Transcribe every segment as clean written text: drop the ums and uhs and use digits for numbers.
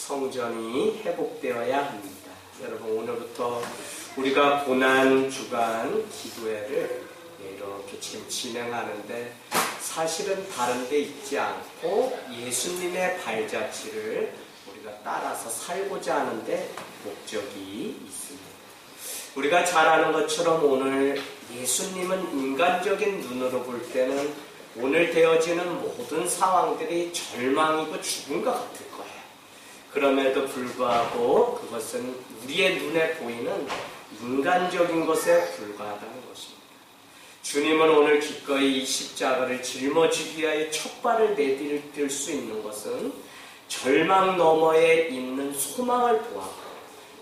성전이 회복되어야 합니다. 여러분, 오늘부터 우리가 고난 주간 기도회를 이렇게 지금 진행하는데 사실은 다른 데 있지 않고 예수님의 발자취를 우리가 따라서 살고자 하는데 목적이 있습니다. 우리가 잘 아는 것처럼 오늘 예수님은 인간적인 눈으로 볼 때는 오늘 되어지는 모든 상황들이 절망이고 죽음과 같을 거예요. 그럼에도 불구하고 그것은 우리의 눈에 보이는 인간적인 것에 불과하다는 것입니다. 주님은 오늘 기꺼이 이 십자가를 짊어지기 위하여 첫 발을 내디딜 수 있는 것은 절망 너머에 있는 소망을 보았고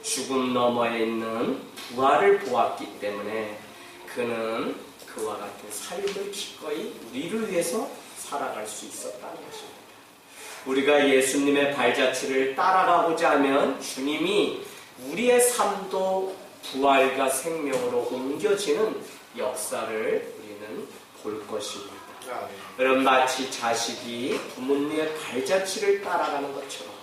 죽음 너머에 있는 부활을 보았기 때문에 그는 그와 같은 삶을 기꺼이 우리를 위해서 살아갈 수 있었다는 것입니다. 우리가 예수님의 발자취를 따라가고자 하면 주님이 우리의 삶도 부활과 생명으로 옮겨지는 역사를 우리는 볼 것입니다. 여러분, 마치 자식이 부모님의 발자취를 따라가는 것처럼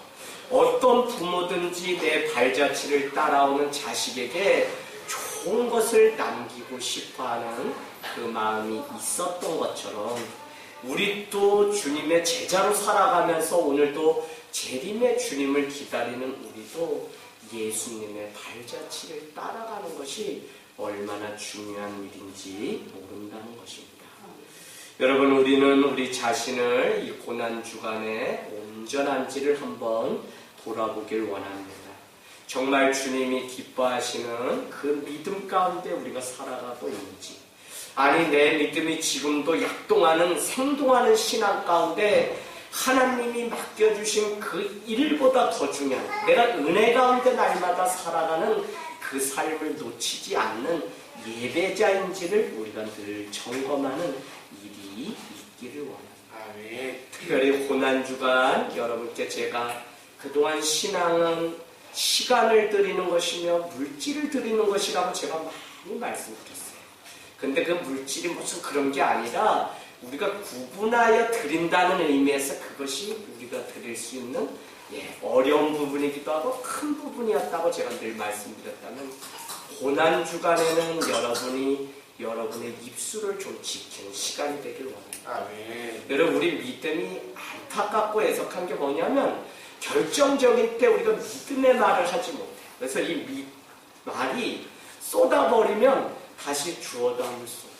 어떤 부모든지 내 발자취를 따라오는 자식에게 좋은 것을 남기고 싶어하는 그 마음이 있었던 것처럼 우리 또 주님의 제자로 살아가면서 오늘도 재림의 주님을 기다리는 우리도 예수님의 발자취를 따라가는 것이 얼마나 중요한 일인지 모른다는 것입니다. 여러분, 우리는 우리 자신을 이 고난주간에 온전한지를 한번 돌아보길 원합니다. 정말 주님이 기뻐하시는 그 믿음 가운데 우리가 살아가고 있는지, 아니 내 믿음이 지금도 약동하는 생동하는 신앙 가운데 하나님이 맡겨주신 그 일보다 더 중요한 내가 은혜 가운데 날마다 살아가는 그 삶을 놓치지 않는 예배자인지를 우리가 늘 점검하는 일이 있기를 원합니다. 특별히 고난주간 여러분께 제가 그동안 신앙은 시간을 드리는 것이며 물질을 드리는 것이라고 제가 많이 말씀드렸어요. 근데 그 물질이 무슨 그런 게 아니라 우리가 구분하여 드린다는 의미에서 그것이 우리가 드릴 수 있는 어려운 부분이기도 하고 큰 부분이었다고 제가 늘 말씀드렸다면 고난주간에는 여러분의 입술을 좀 지키는 시간이 되길 원합니다. 여러분, 우리 믿음이 안타깝고 애석한 게 뭐냐면 결정적인 때 우리가 믿음의 말을 하지 못해요. 그래서 이 말이 쏟아버리면 다시 주워 담을 수 없어요.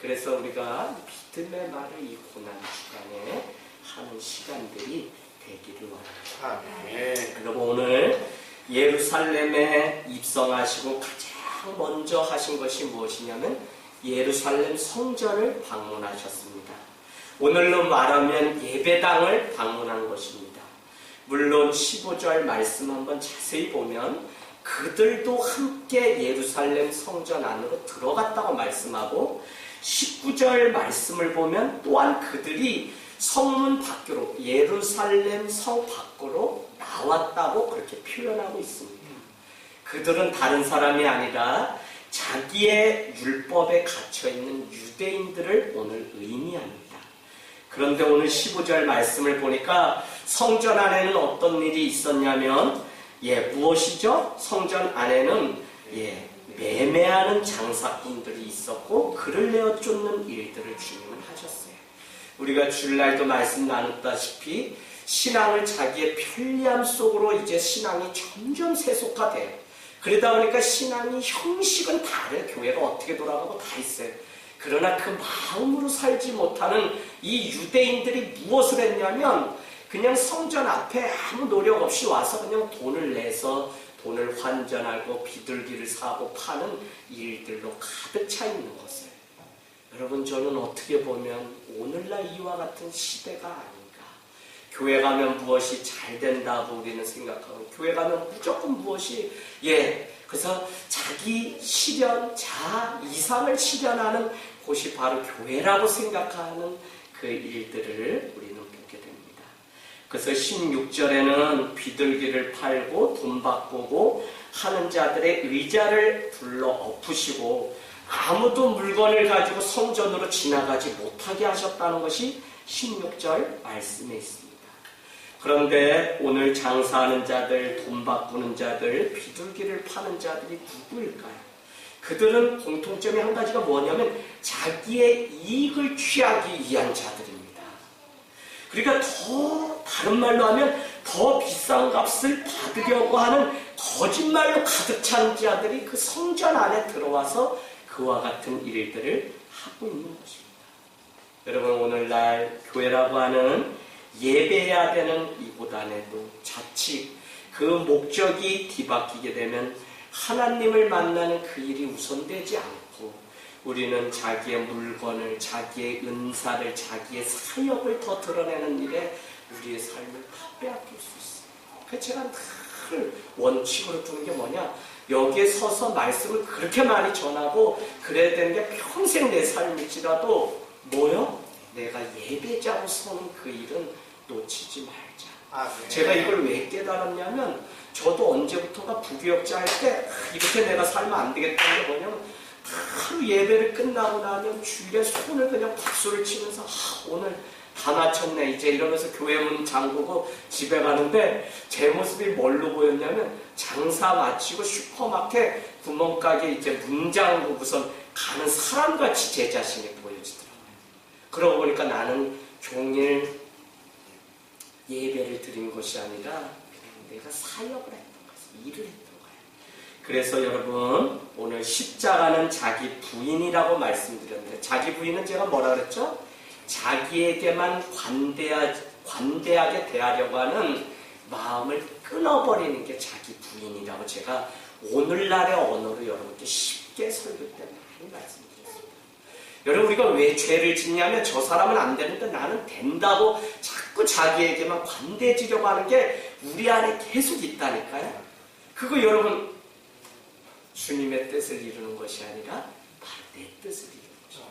그래서 우리가 믿음의 말을 이 고난주간에 하는 시간들이 되기를 원합니다. 여러분, 오늘 예루살렘에 입성하시고 가장 먼저 하신 것이 무엇이냐면 예루살렘 성전을 방문하셨습니다. 오늘로 말하면 예배당을 방문한 것입니다. 물론 15절 말씀 한번 자세히 보면 그들도 함께 예루살렘 성전 안으로 들어갔다고 말씀하고 19절 말씀을 보면 또한 그들이 성문 밖으로 예루살렘 성 밖으로 나왔다고 그렇게 표현하고 있습니다. 그들은 다른 사람이 아니라 자기의 율법에 갇혀있는 유대인들을 오늘 의미합니다. 그런데 오늘 15절 말씀을 보니까 성전 안에는 어떤 일이 있었냐면 무엇이죠? 성전 안에는 매매하는 장사꾼들이 있었고 그를 내어 쫓는 일들을 주님은 하셨어요. 우리가 주일날도 말씀 나눴다시피 신앙을 자기의 편리함 속으로 이제 신앙이 점점 세속화돼요. 그러다 보니까 신앙이 형식은 다르요. 교회가 어떻게 돌아가고 다 있어요. 그러나 그 마음으로 살지 못하는 이 유대인들이 무엇을 했냐면 그냥 성전 앞에 아무 노력 없이 와서 그냥 돈을 내서 돈을 환전하고 비둘기를 사고 파는 일들로 가득 차 있는 것을, 여러분, 저는 어떻게 보면 오늘날 이와 같은 시대가 아닌가. 교회 가면 무엇이 잘 된다고 우리는 생각하고 교회 가면 무조건 무엇이 그래서 자기 실현, 자아 이상을 실현하는 곳이 바로 교회라고 생각하는 그 일들을 우리는 보게 됩니다. 그래서 16절에는 비둘기를 팔고 돈 바꾸고 하는 자들의 의자를 불러 엎으시고 아무도 물건을 가지고 성전으로 지나가지 못하게 하셨다는 것이 16절 말씀에 있습니다. 그런데 오늘 장사하는 자들, 돈 바꾸는 자들, 비둘기를 파는 자들이 누구일까요? 그들은 공통점이 한 가지가 뭐냐면 자기의 이익을 취하기 위한 자들입니다. 그러니까 다른 말로 하면 더 비싼 값을 받으려고 하는 거짓말로 가득 찬 자들이 그 성전 안에 들어와서 그와 같은 일들을 하고 있는 것입니다. 여러분, 오늘날 교회라고 하는 예배해야 되는 이곳 안에도 자칫 그 목적이 뒤바뀌게 되면 하나님을 만나는 그 일이 우선되지 않고 우리는 자기의 물건을, 자기의 은사를, 자기의 사역을 더 드러내는 일에 우리의 삶을 다 빼앗길 수 있어요. 그래서 제가 늘 원칙으로 두는 게 뭐냐, 여기에 서서 말씀을 그렇게 많이 전하고 그래야 되는 게 평생 내 삶일지라도 뭐요? 내가 예배자로 서는 그 일은 놓치지 말자. 네. 제가 이걸 왜 깨달았냐면 저도 언제부턴가 부교역자 할 때 이렇게 내가 살면 안 되겠다는 게 뭐냐면 하루 예배를 끝나고 나면 주일에 손을 그냥 박수를 치면서 오늘 다 마쳤네 이제 이러면서 교회 문 잠그고 집에 가는데 제 모습이 뭘로 보였냐면 장사 마치고 슈퍼마켓 구멍가게 이제 문 잠그고선 가는 사람같이 제 자신이 보여지더라고요. 그러고 보니까 나는 종일 예배를 드린 것이 아니라 그냥 내가 사역을 했던 거예요. 일을 했던 거예요. 그래서 여러분 오늘 십자가는 자기 부인이라고 말씀드렸는데 자기 부인은 제가 뭐라 그랬죠? 자기에게만 관대하게 대하려고 하는 마음을 끊어버리는 게 자기 부인이라고 제가 오늘날의 언어로 여러분께 쉽게 설교 때 많이 말씀드렸습니다. 여러분 우리가 왜 죄를 짓냐면 저 사람은 안 되는데 나는 된다고 자꾸 자기에게만 관대해지려고 하는 게 우리 안에 계속 있다니까요. 그거 여러분 주님의 뜻을 이루는 것이 아니라 바로 내 뜻을 이루는 거죠.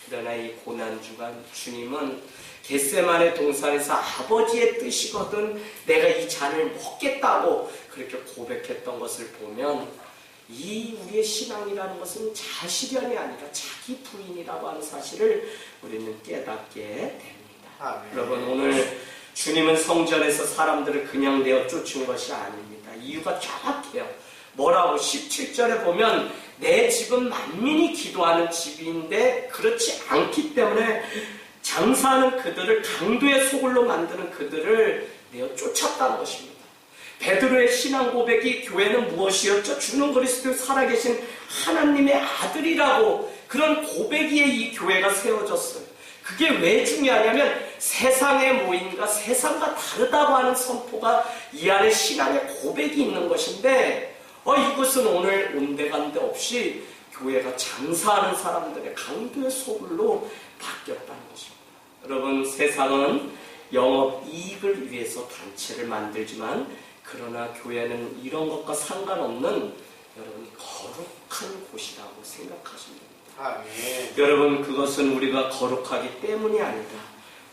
그러나 이 고난주간 주님은 겟세마네 동산에서 아버지의 뜻이거든 내가 이 잔을 먹겠다고 그렇게 고백했던 것을 보면 이 우리의 신앙이라는 것은 자시련이 아니라 자기 부인이라고 하는 사실을 우리는 깨닫게 됩니다. 여러분 오늘 주님은 성전에서 사람들을 그냥 내어 쫓은 것이 아닙니다. 이유가 정확해요. 뭐라고 17절에 보면 내 집은 만민이 기도하는 집인데 그렇지 않기 때문에 장사하는 그들을 강도의 소굴로 만드는 그들을 내어 쫓았다는 것입니다. 베드로의 신앙 고백이 교회는 무엇이었죠? 주는 그리스도 살아계신 하나님의 아들이라고 그런 고백이에 이 교회가 세워졌어요. 그게 왜 중요하냐면 세상의 모임과 세상과 다르다고 하는 선포가 이 안에 신앙의 고백이 있는 것인데 이것은 오늘 온데간데 없이 교회가 장사하는 사람들의 강도의 소굴로 바뀌었다는 것입니다. 여러분 세상은 영업이익을 위해서 단체를 만들지만 그러나 교회는 이런 것과 상관없는 여러분이 거룩한 곳이라고 생각하시면 됩니다. 네. 여러분 그것은 우리가 거룩하기 때문이 아니라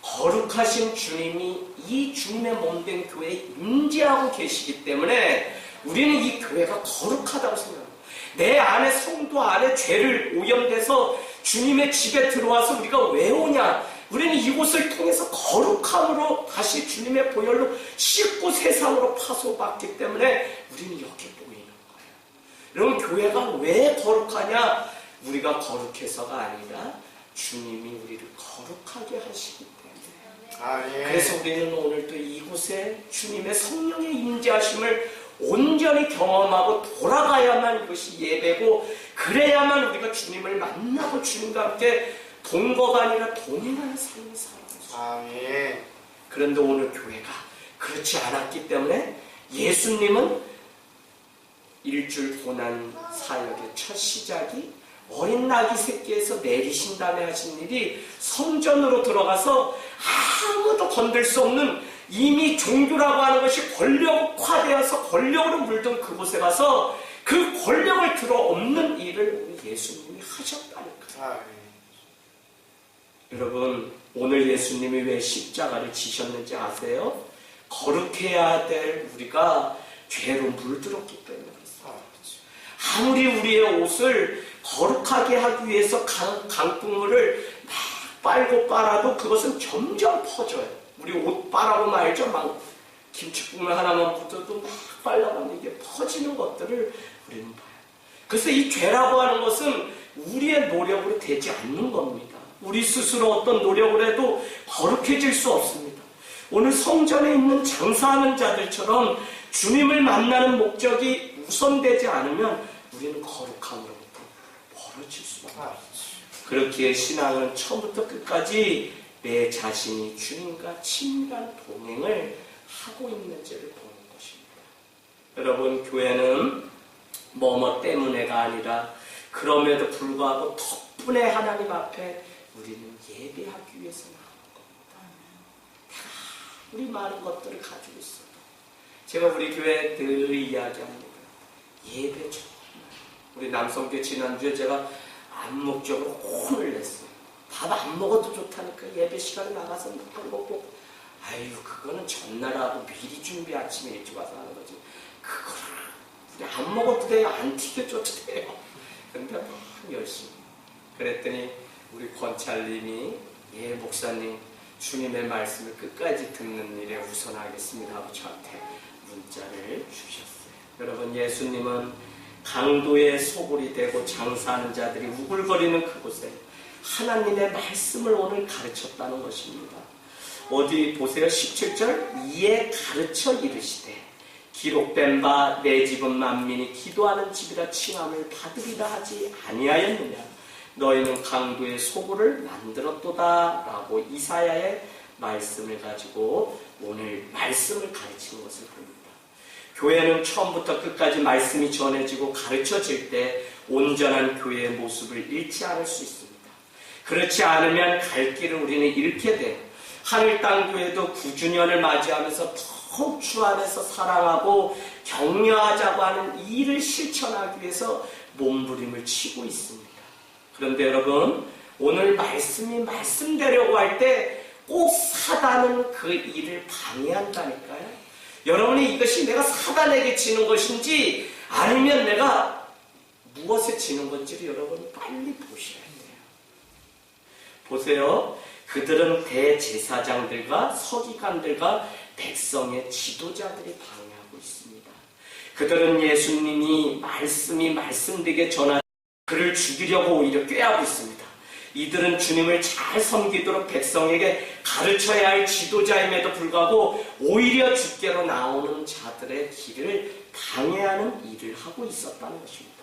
거룩하신 주님이 이 주님의 몸된 교회에 임재하고 계시기 때문에 우리는 이 교회가 거룩하다고 생각합니다. 내 안에 성도 안에 죄를 오염돼서 주님의 집에 들어와서 우리가 왜 오냐? 우리는 이곳을 통해서 거룩함으로 다시 주님의 보혈로 씻고 세상으로 파송받기 때문에 우리는 여기 보이는 거예요. 여러분 교회가 왜 거룩하냐? 우리가 거룩해서가 아니라 주님이 우리를 거룩하게 하시기 때문에 그래서 우리는 오늘도 이곳에 주님의 성령의 임재하심을 온전히 경험하고 돌아가야만 이것이 예배고 그래야만 우리가 주님을 만나고 주님과 함께 동거가 아니라 동행하는 삶을 살아가죠. 그런데 오늘 교회가 그렇지 않았기 때문에 예수님은 일주일 고난 사역의 첫 시작이 어린 나귀 새끼에서 내리신 다음에 하신 일이 성전으로 들어가서 아무도 건들 수 없는 이미 종교라고 하는 것이 권력화되어서 권력으로 물든 그곳에 가서 그 권력을 들어엎는 일을 우리 예수님이 하셨다니까요. 여러분 오늘 예수님이 왜 십자가를 지셨는지 아세요? 거룩해야 될 우리가 죄로 물들었기 때문에 그렇습니다. 아무리 우리의 옷을 거룩하게 하기 위해서 강국물을 막 빨고 빨아도 그것은 점점 퍼져요. 우리 옷 빨아보면 알죠? 막 김치국물 하나만 붓어도 막 빨라가면 이게 퍼지는 것들을 우리는 봐요. 그래서 이 죄라고 하는 것은 우리의 노력으로 되지 않는 겁니다. 우리 스스로 어떤 노력을 해도 거룩해질 수 없습니다. 오늘 성전에 있는 장사하는 자들처럼 주님을 만나는 목적이 우선되지 않으면 우리는 거룩함으로부터 멀어질 수밖에 없어요. 그렇기에 신앙은 처음부터 끝까지 내 자신이 주님과 친밀한 동행을 하고 있는지를 보는 것입니다. 여러분, 교회는 뭐뭐 때문에가 아니라 그럼에도 불구하고 덕분에 하나님 앞에 우리는 예배하기 위해서 나온 겁니다. 우리 많은 것들을 가지고 있어요. 제가 우리 교회에 늘 이야기합니다. 예배 정말. 우리 남성교 지난주에 제가 암묵적으로 혼을 냈어요. 밥 안 먹어도 좋다니까 예배 시간에 나가서 밥 먹고, 아유 그거는 전날하고 미리 준비 아침에 일찍 와서 하는 거지. 그거를 안 먹어도 돼요. 안 튀겨줘도 돼요. 근데 너무 열심히. 그랬더니 우리 권찰님이 예 목사님 주님의 말씀을 끝까지 듣는 일에 우선하겠습니다 하고 저한테 문자를 주셨어요. 여러분, 예수님은 강도의 소굴이 되고 장사하는 자들이 우글거리는 그곳에 하나님의 말씀을 오늘 가르쳤다는 것입니다. 어디 보세요. 17절 이에 가르쳐 이르시되 기록된 바 내 집은 만민이 기도하는 집이라 칭함을 받으리라 하지 아니하였느냐. 너희는 강도의 소굴을 만들었도다 라고 이사야의 말씀을 가지고 오늘 말씀을 가르치는 것을 봅니다. 교회는 처음부터 끝까지 말씀이 전해지고 가르쳐질 때 온전한 교회의 모습을 잃지 않을 수 있습니다. 그렇지 않으면 갈 길을 우리는 잃게 돼요. 하늘 땅 교회도 9주년을 맞이하면서 더욱 주 안에서 사랑하고 격려하자고 하는 이 일을 실천하기 위해서 몸부림을 치고 있습니다. 그런데 여러분, 오늘 말씀이 말씀되려고 할 때 꼭 사단은 그 일을 방해한다니까요. 여러분이 이것이 내가 사단에게 지는 것인지 아니면 내가 무엇에 지는 건지를 여러분이 빨리 보셔야 돼요. 보세요. 그들은 대제사장들과 서기관들과 백성의 지도자들이 방해하고 있습니다. 그들은 예수님이 말씀이 말씀되게 전하 그를 죽이려고 오히려 꾀하고 있습니다. 이들은 주님을 잘 섬기도록 백성에게 가르쳐야 할 지도자임에도 불구하고 오히려 주께로 나오는 자들의 길을 방해하는 일을 하고 있었다는 것입니다.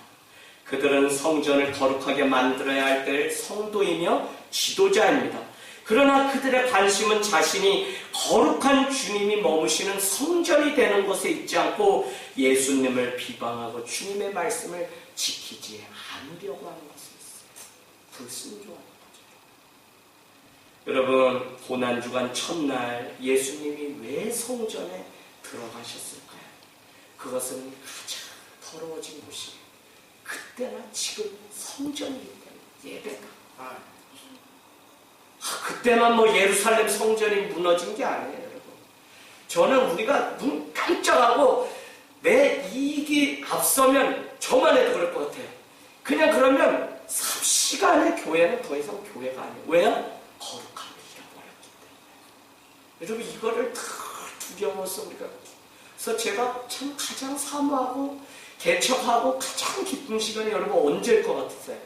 그들은 성전을 거룩하게 만들어야 할 때의 성도이며 지도자입니다. 그러나 그들의 관심은 자신이 거룩한 주님이 머무시는 성전이 되는 곳에 있지 않고 예수님을 비방하고 주님의 말씀을 지키지 않으려고 하는 것입니다. 불순종하는 거죠. 여러분, 고난주간 첫날 예수님이 왜 성전에 들어가셨을까요? 그것은 가장 더러워진 곳이에요. 그때나 지금 성전이기 때문에 예배가. 그때만 뭐 예루살렘 성전이 무너진 게 아니에요, 여러분. 저는 우리가 눈 깜짝하고 내 이익이 앞서면 저만 해도 그럴 것 같아요. 그냥 그러면 삽시간에 교회는 더 이상 교회가 아니에요. 왜요? 거룩함을 잃어버렸기 때문에. 여러분, 이거를 다 두려워서 우리가. 그래서 제가 참 가장 사모하고 개척하고 가장 기쁜 시간이 여러분 언제일 것 같으세요?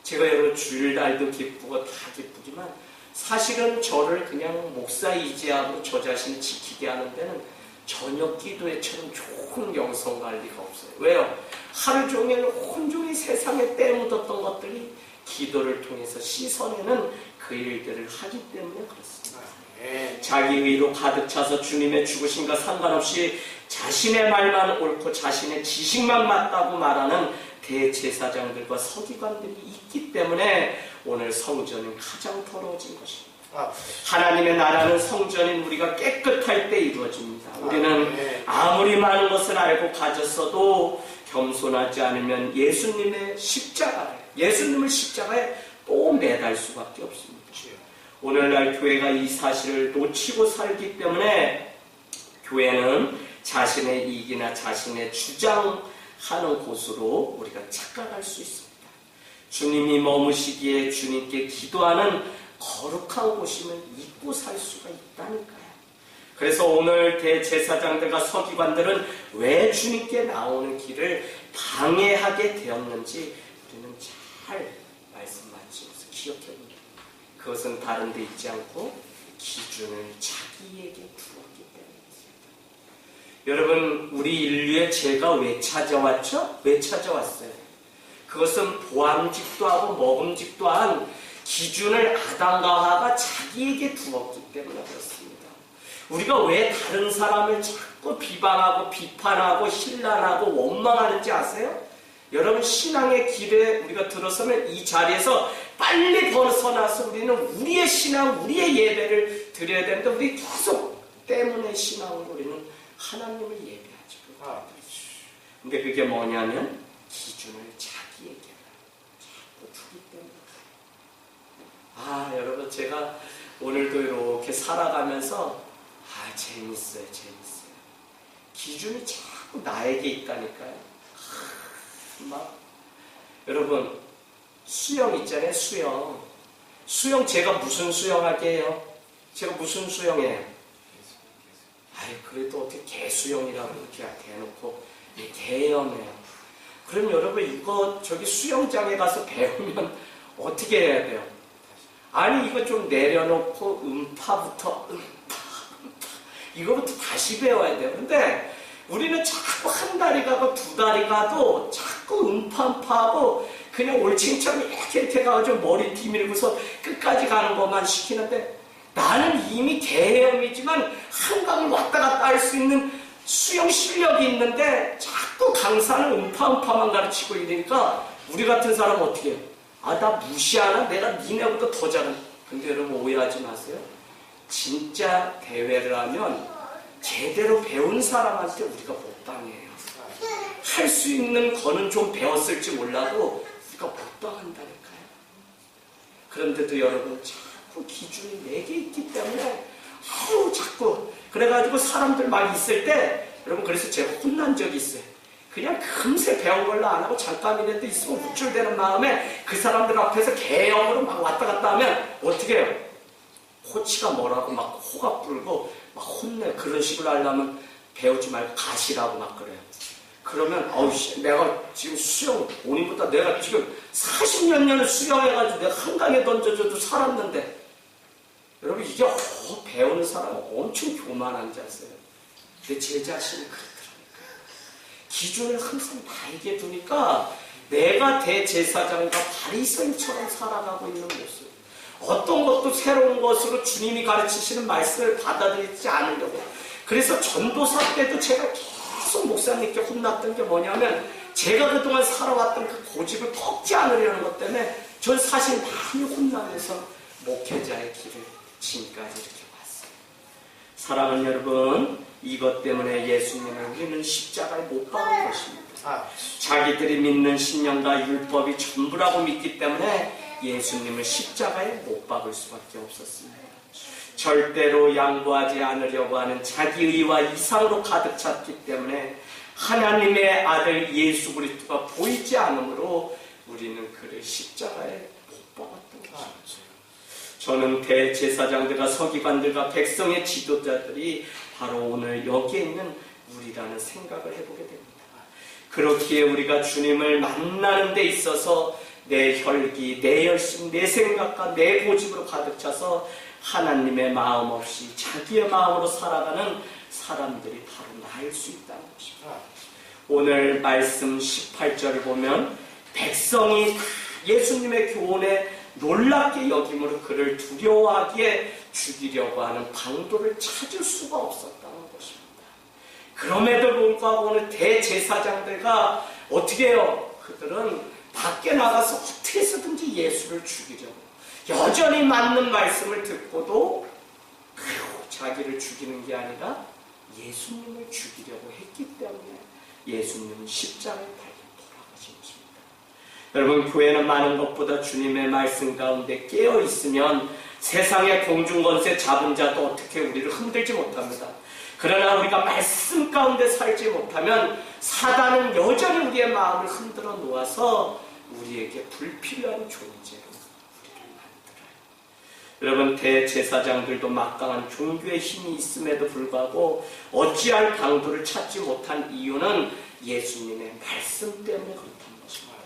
제가 여러분 주일날도 기쁘고 다 기쁘지만 사실은 저를 그냥 목사이지하고 저 자신을 지키게 하는 데는 저녁 기도회처럼 좋은 영성관리가 없어요. 왜요? 하루 종일 온종일 세상에 때묻었던 것들이 기도를 통해서 씻어내는 그 일들을 하기 때문에 그렇습니다. 자기 의로 가득 차서 주님의 죽으심과 상관없이 자신의 말만 옳고 자신의 지식만 맞다고 말하는 대제사장들과 서기관들이 있기 때문에 오늘 성전은 가장 더러워진 것입니다. 하나님의 나라는 성전인 우리가 깨끗할 때 이루어집니다. 우리는 아무리 많은 것을 알고 가졌어도 겸손하지 않으면 예수님을 십자가에 또 매달 수밖에 없습니다. 오늘날 교회가 이 사실을 놓치고 살기 때문에 교회는 자신의 이익이나 자신의 주장하는 곳으로 우리가 착각할 수 있습니다. 주님이 머무시기에 주님께 기도하는 거룩한 곳임을 잊고 살 수가 있다니까요. 그래서 오늘 대제사장들과 서기관들은 왜 주님께 나오는 길을 방해하게 되었는지 우리는 잘 말씀 맞추면서 기억해 봅니다. 그것은 다른 데 있지 않고 기준을 자기에게 두었기 때문입니다. 여러분, 우리 인류의 죄가 왜 찾아왔죠? 왜 찾아왔어요? 그것은 보암직도 하고 먹음직도 한 기준을 아담과 하와가 자기에게 두었기 때문에 그렇습니다. 우리가 왜 다른 사람을 자꾸 비방하고 비판하고 신란하고 원망하는지 아세요? 여러분, 신앙의 길에 우리가 들어서면 이 자리에서 빨리 벗어나서 우리는 우리의 신앙, 우리의 예배를 드려야 되는데 우리 계속 때문에 신앙으로 우리는 하나님을 예배하죠. 근데 그게 뭐냐면 기준을 자기에게 자꾸 두기 때문에. 여러분, 제가 오늘도 이렇게 살아가면서 재밌어요. 기준이 자꾸 나에게 있다니까요. 여러분, 수영 있잖아요. 수영 제가 무슨 수영하게 해요? 제가 무슨 수영해요? 그래도 어떻게 개수영이라고 이렇게 대놓고 개연해요. 그럼 여러분, 이거 저기 수영장에 가서 배우면 어떻게 해야 돼요? 이거 좀 내려놓고 음파부터 이거부터 다시 배워야 돼요. 근데 우리는 자꾸 한 달이 가고 두 달이 가도 자꾸 음파하고 그냥 올챙이처럼 이렇게 가가지고 머리 뒤밀고서 끝까지 가는 것만 시키는데, 나는 이미 개헤엄이지만 한강을 왔다 갔다 할 수 있는 수영 실력이 있는데 자꾸 강사는 음파만 가르치고 이러니까 우리 같은 사람은 어떻게 해요? 나 무시하나? 내가 니네보다 더 잘한. 근데 여러분, 오해하지 마세요. 진짜 대회를 하면 제대로 배운 사람한테 우리가 못 당해요. 할 수 있는 거는 좀 배웠을지 몰라도 우리가 못 당한다니까요. 그런데도 여러분, 자꾸 기준이 내게 있기 때문에 자꾸 그래가지고 사람들 막 있을 때, 여러분, 그래서 제가 혼난 적이 있어요. 그냥 금세 배운 걸로 안 하고 잠깐이라도 있으면 우쭐대는 마음에 그 사람들 앞에서 개엄으로 막 왔다 갔다 하면 어떻게 해요? 코치가 뭐라고 막 호가 불고 막 혼내요. 그런 식으로 하려면 배우지 말고 가시라고 막 그래요. 그러면 내가 지금 수영 본인보다 내가 지금 40몇 년을 수영해가지고 내가 한강에 던져줘도 살았는데, 여러분, 이게 배우는 사람은 엄청 교만한지 아세요? 근데 제 자신이 그렇더라고요. 기준을 항상 나에게 두니까 내가 대제사장과 바리새인처럼 살아가고 있는 모습, 어떤 것도 새로운 것으로 주님이 가르치시는 말씀을 받아들이지 않으려고. 그래서 전도사 때도 제가 계속 목사님께 혼났던 게 뭐냐면, 제가 그동안 살아왔던 그 고집을 꺾지 않으려는 것 때문에 전 사실 많이 혼나면서 목회자의 길을 지금까지 이렇게 왔어요. 사랑하는 여러분, 이것 때문에 예수님을 우리는 십자가에 못 박은 것입니다. 자기들이 믿는 신령과 율법이 전부라고 믿기 때문에 예수님을 십자가에 못 박을 수밖에 없었습니다. 절대로 양보하지 않으려고 하는 자기의와 이상으로 가득 찼기 때문에 하나님의 아들 예수 그리스도가 보이지 않으므로 우리는 그를 십자가에 못 박았던 것입니다. 저는 대제사장들과 서기관들과 백성의 지도자들이 바로 오늘 여기에 있는 우리라는 생각을 해보게 됩니다. 그렇기에 우리가 주님을 만나는 데 있어서 내 혈기, 내 열심, 내 생각과 내 고집으로 가득 차서 하나님의 마음 없이 자기의 마음으로 살아가는 사람들이 바로 나일 수 있다는 것입니다. 오늘 말씀 18절을 보면 백성이 예수님의 교훈에 놀랍게 여김으로 그를 두려워하기에 죽이려고 하는 방도를 찾을 수가 없었다는 것입니다. 그럼에도 불구하고 오늘 대제사장들과 어떻게 해요? 그들은 밖에 나가서 어떻게 해서든지 예수를 죽이려고, 여전히 맞는 말씀을 듣고도 자기를 죽이는 게 아니라 예수님을 죽이려고 했기 때문에 예수님은 십자가에 달려 돌아가신 것입니다. 여러분, 교회는 많은 것보다 주님의 말씀 가운데 깨어 있으면 세상의 공중권세 잡은 자도 어떻게 우리를 흔들지 못합니다. 그러나 우리가 말씀 가운데 살지 못하면 사단은 여전히 우리의 마음을 흔들어 놓아서 우리에게 불필요한 존재로 우리를 만들어요. 여러분, 대제사장들도 막강한 종교의 힘이 있음에도 불구하고 어찌할 강도를 찾지 못한 이유는 예수님의 말씀 때문에 그렇다는 것입니다.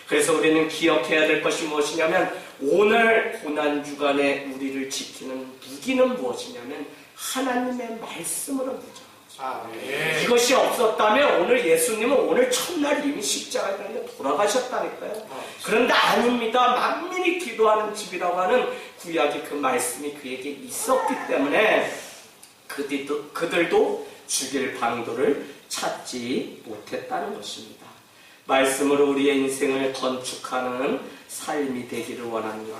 그래서 우리는 기억해야 될 것이 무엇이냐면, 오늘 고난주간에 우리를 지키는 무기는 무엇이냐면 하나님의 말씀으로 무장. 이것이 없었다면 오늘 예수님은 오늘 첫날 이미 십자가에 달려 돌아가셨다니까요. 그런데 아닙니다. 만민이 기도하는 집이라고 하는 구약의 그 말씀이 그에게 있었기 때문에 그들도 죽일 방도를 찾지 못했다는 것입니다. 말씀으로 우리의 인생을 건축하는 삶이 되기를 원합니다.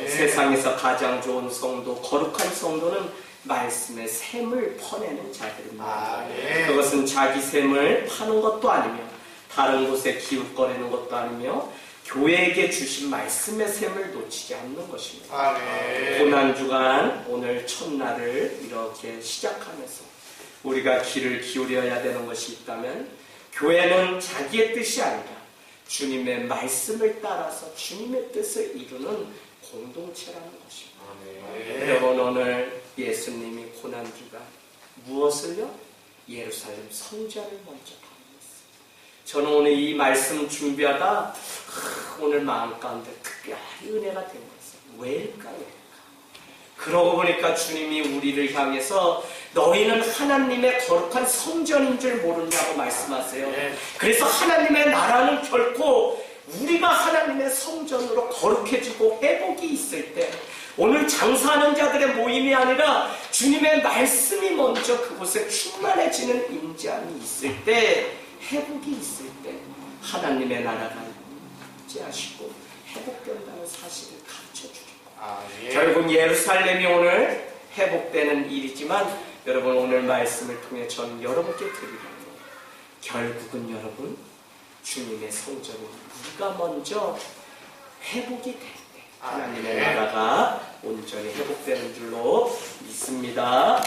세상에서 가장 좋은 성도, 거룩한 성도는 말씀의 샘을 퍼내는 자들입니다. 그것은 자기 샘을 파는 것도 아니며 다른 곳에 기웃거리는 것도 아니며 교회에게 주신 말씀의 샘을 놓치지 않는 것입니다. 고난주간 오늘 첫날을 이렇게 시작하면서 우리가 귀를 기울여야 되는 것이 있다면, 교회는 자기의 뜻이 아니라 주님의 말씀을 따라서 주님의 뜻을 이루는 공동체라는 것입니다. 여러분, 오늘 예수님이 고난주간 무엇을요? 예루살렘 성전을 먼저 방문했어요. 저는 오늘 이 말씀 준비하다 오늘 마음 가운데 특별히 은혜가 된 것은 왜일까요? 그러고 보니까 주님이 우리를 향해서 너희는 하나님의 거룩한 성전인 줄 모르냐고 말씀하세요. 그래서 하나님의 나라는 결코 우리가 하나님의 성전으로 거룩해지고 회복이 있을 때, 오늘 장사하는 자들의 모임이 아니라 주님의 말씀이 먼저 그곳에 충만해지는 임재함이 있을 때, 회복이 있을 때 하나님의 나라가 임재하시고 회복된다는 사실을 가르쳐주죠. 결국 예루살렘이 오늘 회복되는 일이지만, 여러분, 오늘 말씀을 통해 전 여러분께 드리는 거예요. 결국은 여러분, 주님의 성전은 우리가 먼저 회복이 될 때 하나님의 나라가 온전히 회복되는 줄로 믿습니다.